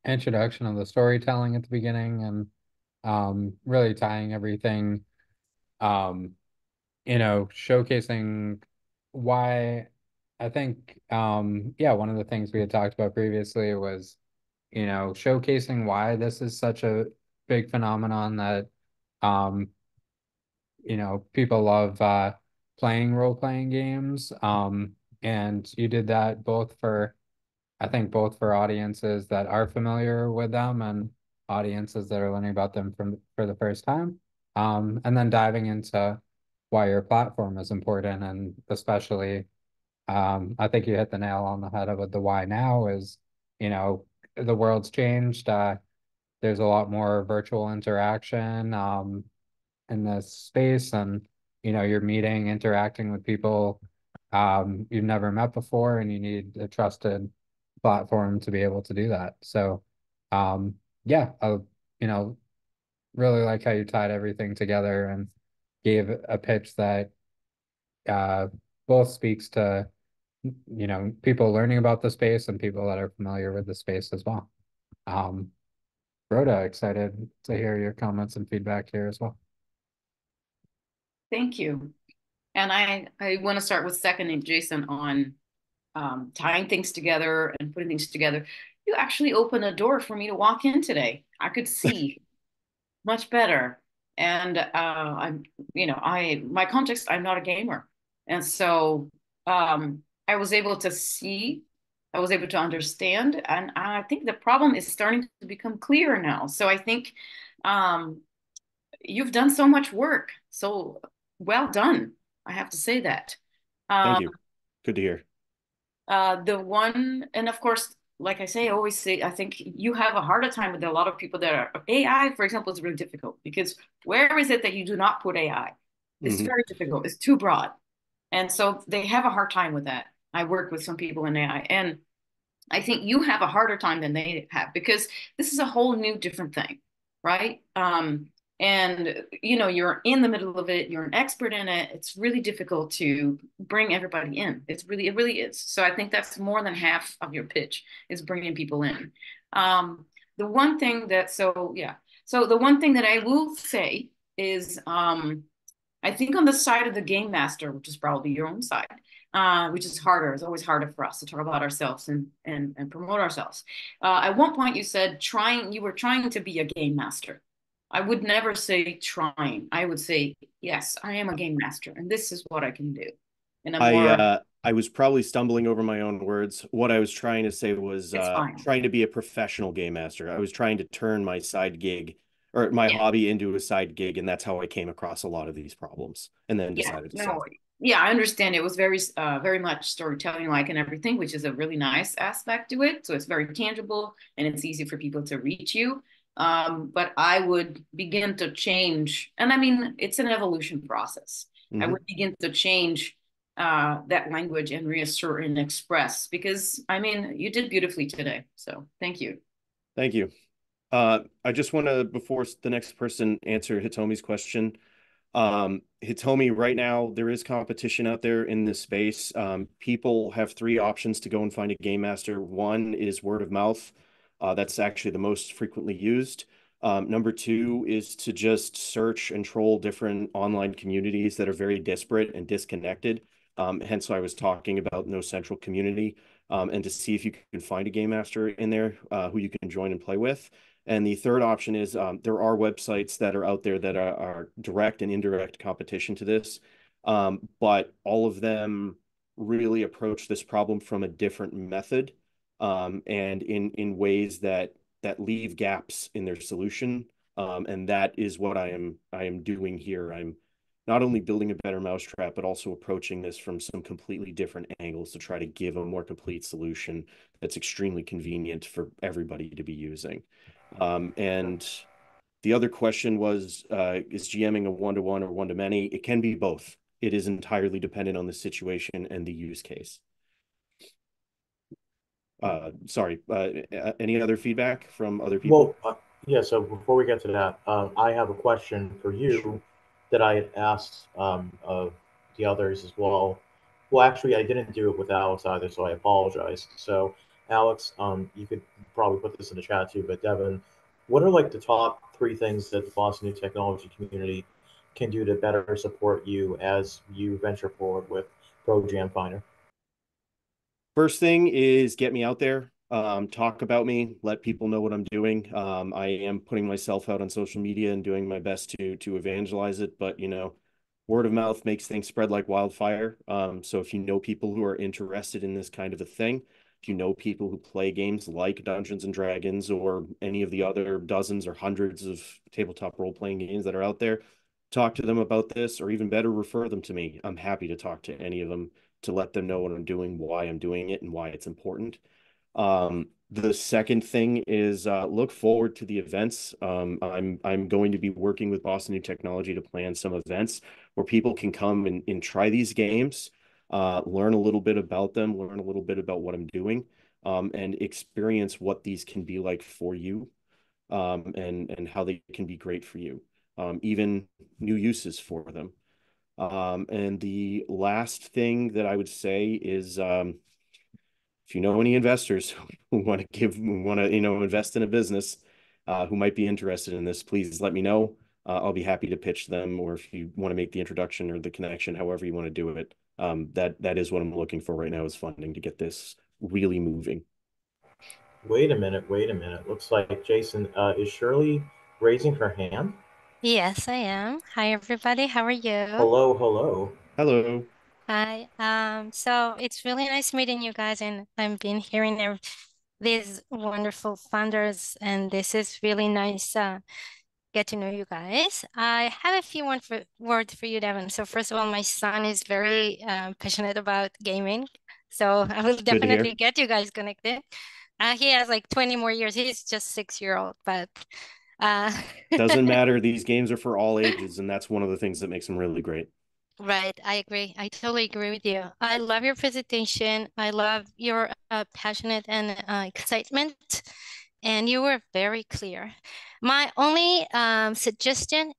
S2: introduction of the storytelling at the beginning and really tying everything, showcasing why I think, yeah, one of the things we had talked about previously was, showcasing why this is such a big phenomenon that, people love playing role-playing games. And you did that I think both for audiences that are familiar with them and audiences that are learning about them for the first time. And then diving into why your platform is important, and especially, I think you hit the nail on the head with the why now is, the world's changed. There's a lot more virtual interaction in this space, and you're meeting, interacting with people you've never met before, and you need a trusted platform to be able to do that. So, yeah, I, really like how you tied everything together and gave a pitch that both speaks to, people learning about the space and people that are familiar with the space as well. Rhoda, excited to hear your comments and feedback here as well.
S7: Thank you. And I want to start with seconding Jason on tying things together and putting things together. You actually opened a door for me to walk in today. I could see much better. And my context, I'm not a gamer. And so I was able to see, I was able to understand. And I think the problem is starting to become clearer now. So I think you've done so much work. So well done. I have to say that.
S9: Thank you. Good to hear.
S7: And of course, like I say, I always say, I think you have a harder time with a lot of people that are AI, for example, is really difficult because where is it that you do not put AI? It's very difficult. It's too broad. And so they have a hard time with that. I work with some people in AI, and I think you have a harder time than they have because this is a whole new different thing, right? And you're in the middle of it, you're an expert in it. It's really difficult to bring everybody in. It really is. So I think that's more than half of your pitch is bringing people in. The one thing that I will say is I think on the side of the game master, which is probably your own side, which is harder. It's always harder for us to talk about ourselves and promote ourselves. At one point, you said you were trying to be a game master. I would never say trying. I would say, yes, I am a game master, and this is what I can do. And
S9: I was probably stumbling over my own words. What I was trying to say was trying to be a professional game master. I was trying to turn my side gig or my hobby into a side gig, and that's how I came across a lot of these problems, and then decided to solve it.
S7: Yeah, I understand. It was very much storytelling like and everything, which is a really nice aspect to it. So it's very tangible and it's easy for people to reach you. But I would begin to change, and I mean, it's an evolution process. I would begin to change that language and reassert and express, because I mean, you did beautifully today. So thank you.
S9: Thank you. I just want to, before the next person answer Hitomi's question, Hitomi, right now there is competition out there in this space. People have three options to go and find a game master. One is word of mouth. That's actually the most frequently used. Number two is to just search and troll different online communities that are very disparate and disconnected. Hence why I was talking about no central community, and to see if you can find a game master in there who you can join and play with. And the third option is there are websites that are out there that are direct and indirect competition to this, but all of them really approach this problem from a different method, and in ways that leave gaps in their solution. And that is what I am doing here. I'm not only building a better mousetrap, but also approaching this from some completely different angles to try to give a more complete solution that's extremely convenient for everybody to be using. And the other question was, is GMing a one-to-one or one-to-many? It can be both. It is entirely dependent on the situation and the use case. Sorry, any other feedback from other people?
S1: Well, yeah, so before we get to that, I have a question for you that I had asked of the others as well. Well, actually, I didn't do it with Alex either, so I apologize. So, Alex, you could probably put this in the chat too, but Devin, what are like the top three things that the Boston New Technology community can do to better support you as you venture forward with ProJam Finder?
S9: First thing is get me out there, talk about me, let people know what I'm doing. I am putting myself out on social media and doing my best to evangelize it, but you know, word of mouth makes things spread like wildfire. So if you know people who are interested in this kind of a thing, if you know people who play games like Dungeons and Dragons or any of the other dozens or hundreds of tabletop role-playing games that are out there, talk to them about this, or even better, refer them to me. I'm happy to talk to any of them to let them know what I'm doing, why I'm doing it, and why it's important. The second thing is look forward to the events. I'm going to be working with Boston New Technology to plan some events where people can come and try these games, learn a little bit about them, learn a little bit about what I'm doing, and experience what these can be like for you, and how they can be great for you, even new uses for them. And the last thing that I would say is, if you know any investors who want to invest in a business, who might be interested in this, please let me know. I'll be happy to pitch them, or if you want to make the introduction or the connection, however you want to do it. That is what I'm looking for right now, is funding to get this really moving.
S1: Wait a minute. Looks like Jason, is Shirley raising her hand?
S10: Yes, I am. Hi, everybody. How are you?
S1: Hello.
S9: Hello.
S10: Hi. So it's really nice meeting you guys, and I've been hearing these wonderful founders, and this is really nice get to know you guys. I have a few words for you, Devin. So first of all, my son is very passionate about gaming, so I will definitely get you guys connected. He has like 20 more years. He's just 6-year-old, but
S9: doesn't matter. These games are for all ages, and that's one of the things that makes them really great.
S10: Right, I agree. I totally agree with you. I love your presentation. I love your passionate and excitement, and you were very clear. My only suggestion,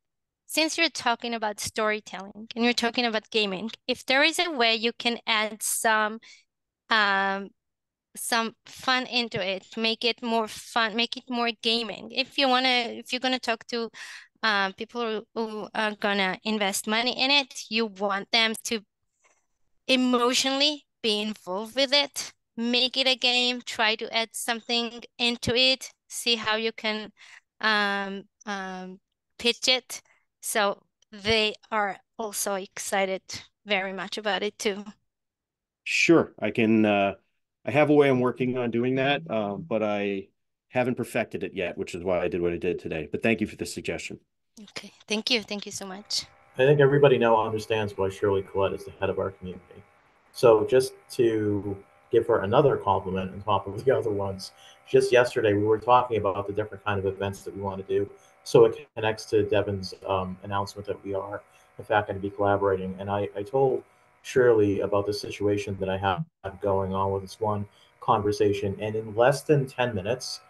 S10: since you're talking about storytelling and you're talking about gaming, if there is a way you can add some fun into it, make it more fun, make it more gaming. If you're gonna talk to people who are gonna invest money in it, you want them to emotionally be involved with it, make it a game, try to add something into it, see how you can pitch it. So they are also excited very much about it too.
S9: Sure, I can. I have a way I'm working on doing that, but I haven't perfected it yet, which is why I did what I did today. But thank you for the suggestion.
S10: Okay, thank you. Thank you so much.
S1: I think everybody now understands why Shirley Collette is the head of our community. So just to give her another compliment on top of the other ones, just yesterday we were talking about the different kind of events that we want to do. So it connects to Devin's announcement that we are, in fact, going to be collaborating. And I told Shirley about the situation that I have going on with this one conversation. And in less than 10 minutes,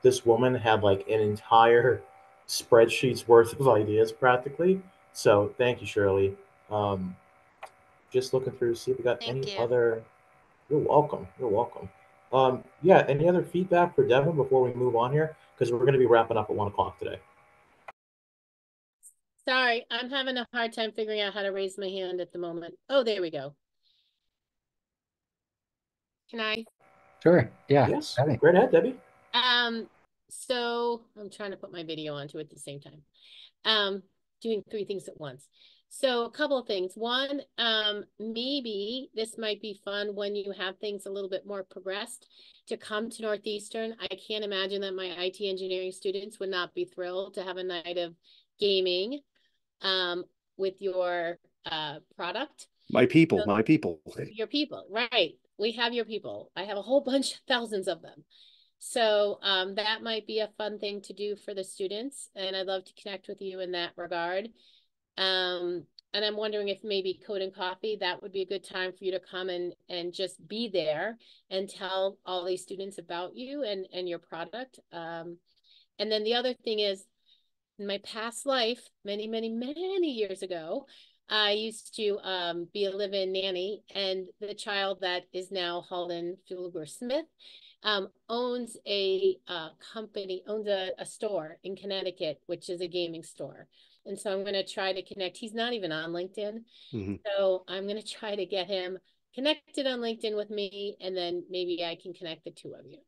S1: this woman had like an entire spreadsheet's worth of ideas practically. So thank you, Shirley. Um, just looking through to see if we got
S10: Thank
S1: any
S10: you.
S1: other. You're welcome. You're welcome. Yeah, any other feedback for Devin before we move on here? Because we're going to be wrapping up at 1 o'clock today.
S6: Sorry, I'm having a hard time figuring out how to raise my hand at the moment. Oh, there we go. Can I?
S2: Sure. Yeah.
S1: Yes.
S2: Debbie.
S1: Great ahead, Debbie.
S6: So I'm trying to put my video onto it at the same time. Doing 3 things at once. So a couple of things. One, maybe this might be fun when you have things a little bit more progressed to come to Northeastern. I can't imagine that my IT engineering students would not be thrilled to have a night of gaming with your product.
S9: My people, my people.
S6: Your people, right. We have your people. I have a whole bunch, thousands of them. So that might be a fun thing to do for the students. And I'd love to connect with you in that regard. And I'm wondering if maybe Code and Coffee, that would be a good time for you to come and just be there and tell all these students about you and your product. And then the other thing is, in my past life, many, many, many years ago, I used to be a live-in nanny, and the child that is now Holden Fugler Smith owns a company, owns a store in Connecticut, which is a gaming store. And so I'm going to try to connect. He's not even on LinkedIn.
S9: Mm-hmm.
S6: So I'm going to try to get him connected on LinkedIn with me, and then maybe I can connect the two of you.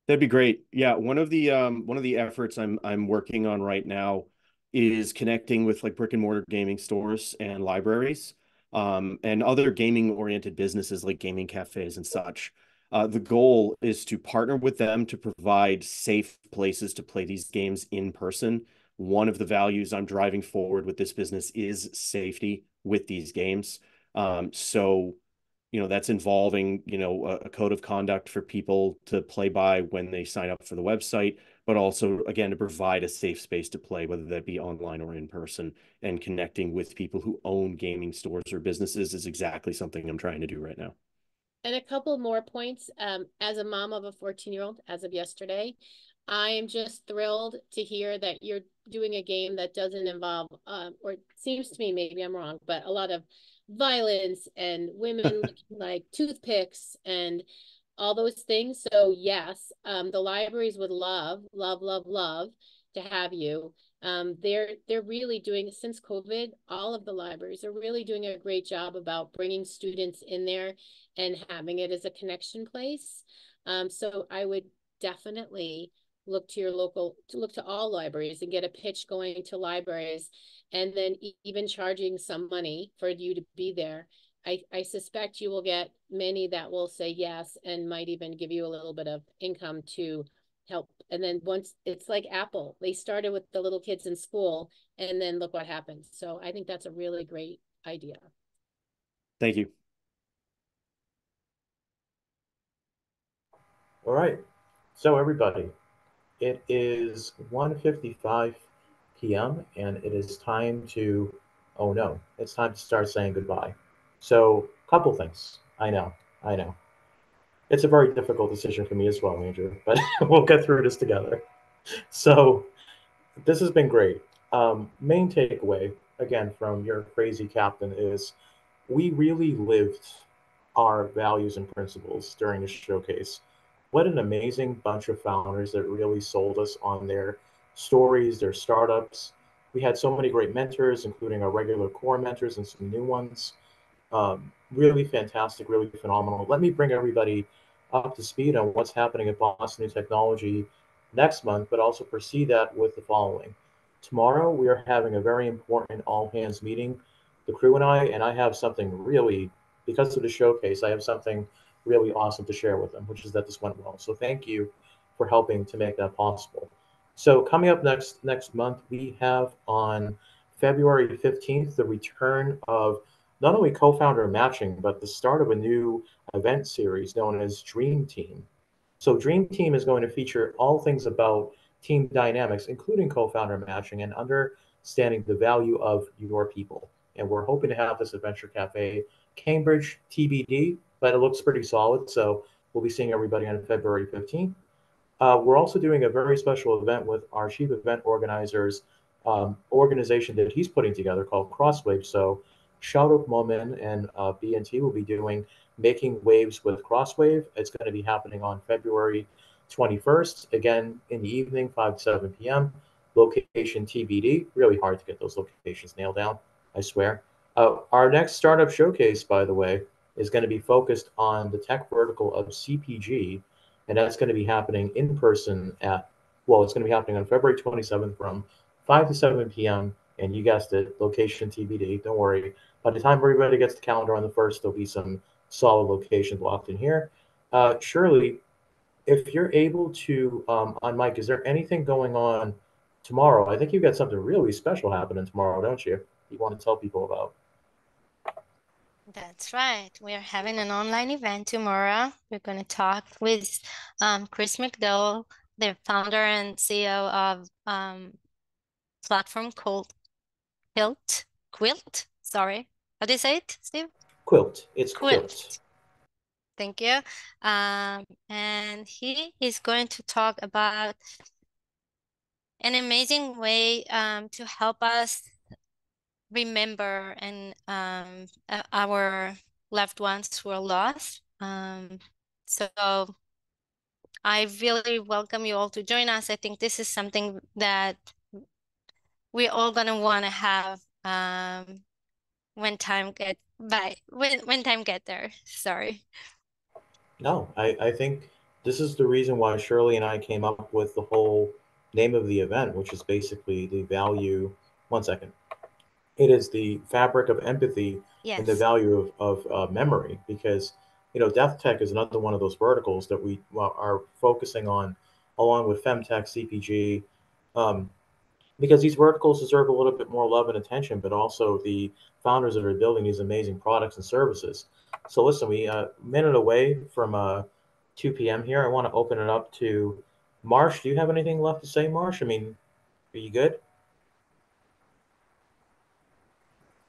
S9: That'd be great. Yeah, one of the efforts I'm working on right now is connecting with like brick and mortar gaming stores and libraries, and other gaming oriented businesses like gaming cafes and such. The goal is to partner with them to provide safe places to play these games in person. One of the values I'm driving forward with this business is safety with these games. So that's involving, a code of conduct for people to play by when they sign up for the website, but also, again, to provide a safe space to play, whether that be online or in person, and connecting with people who own gaming stores or businesses is exactly something I'm trying to do right now.
S6: And a couple more points. As a mom of a 14-year-old, as of yesterday, I am just thrilled to hear that you're doing a game that doesn't involve, or it seems to me, maybe I'm wrong, but a lot of violence and women looking like toothpicks and all those things. So yes, the libraries would love, love, love, love to have you. They're really doing, since COVID, all of the libraries are really doing a great job about bringing students in there and having it as a connection place. So I would definitely look to all libraries and get a pitch going to libraries, and then even charging some money for you to be there. I suspect you will get many that will say yes and might even give you a little bit of income to help. And then once, it's like Apple, they started with the little kids in school, and then look what happens. So I think that's a really great idea.
S9: Thank you.
S1: All right. So everybody, it is 1:55 p.m. and it is time to, oh no, it's time to start saying goodbye. So, couple things. I know. It's a very difficult decision for me as well, Andrew, but we'll get through this together. So, this has been great. Main takeaway, again, from your crazy captain is we really lived our values and principles during the showcase. What an amazing bunch of founders that really sold us on their stories, their startups. We had so many great mentors, including our regular core mentors and some new ones. Really fantastic, really phenomenal. Let me bring everybody up to speed on what's happening at Boston New Technology next month, but also precede that with the following. Tomorrow, we are having a very important all hands meeting, the crew and I have something really, because of the showcase, I have something really awesome to share with them, which is that this went well. So thank you for helping to make that possible. So coming up next month, we have on February 15th the return of not only co-founder matching, but the start of a new event series known as Dream Team. So Dream Team is going to feature all things about team dynamics, including co-founder matching and understanding the value of your people. And we're hoping to have this at Venture Cafe Cambridge TBD, but it looks pretty solid. So we'll be seeing everybody on February 15th. We're also doing a very special event with our chief event organizer's organization that he's putting together called Crosswave. So Shahrukh Momin and BNT will be doing Making Waves with Crosswave. It's going to be happening on February 21st, again in the evening, 5 to 7 p.m. Location TBD. Really hard to get those locations nailed down, I swear. Our next startup showcase, by the way, is going to be focused on the tech vertical of CPG, and that's going to be happening in person it's going to be happening on February 27th from 5 to 7 p.m. And you guessed it, location TBD. Don't worry. By the time everybody gets the calendar on the 1st, there'll be some solid locations locked in here. Shirley, if you're able to, on Mike, is there anything going on tomorrow? I think you've got something really special happening tomorrow, don't you? You want to tell people about?
S10: That's right. We're having an online event tomorrow. We're going to talk with Chris McDowell, the founder and CEO of platform called Quilt. Sorry. How do you say it, Steve?
S1: Quilt. It's Quilt.
S10: Thank you. And he is going to talk about an amazing way to help us remember and our loved ones who are lost. So I really welcome you all to join us. I think this is something that we're all gonna want to have when time get there. Sorry.
S1: No, I think this is the reason why Shirley and I came up with the whole name of the event, which is basically the value. One second. It is the fabric of empathy and the
S10: Yes.
S1: value of memory, because death tech is another one of those verticals that we are focusing on, along with femtech, CPG, because these verticals deserve a little bit more love and attention, but also the founders that are building these amazing products and services. So listen, we a minute away from 2 p.m. here. I want to open it up to Marsh. Do you have anything left to say, Marsh? I mean, are you good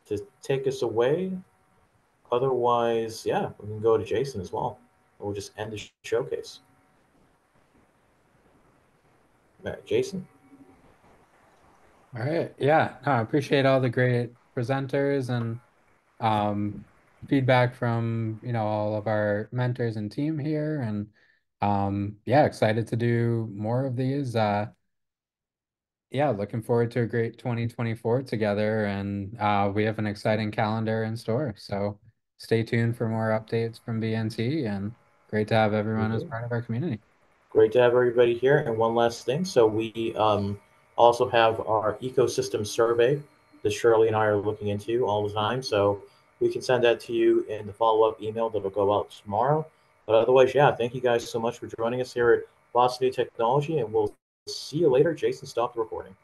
S1: to take us away? Otherwise, yeah, we can go to Jason as well. We'll just end the showcase. All right, Jason.
S2: All right. Yeah, no, I appreciate all the great presenters and feedback from, all of our mentors and team here. And yeah, excited to do more of these. Yeah, looking forward to a great 2024 together. And we have an exciting calendar in store. So stay tuned for more updates from BNT, and great to have everyone as part of our community.
S1: Great to have everybody here. And one last thing. So we also have our ecosystem survey that Shirley and I are looking into all the time. So we can send that to you in the follow-up email that'll go out tomorrow. But otherwise, yeah, thank you guys so much for joining us here at Boston New Technology, and we'll see you later. Jason, stop the recording.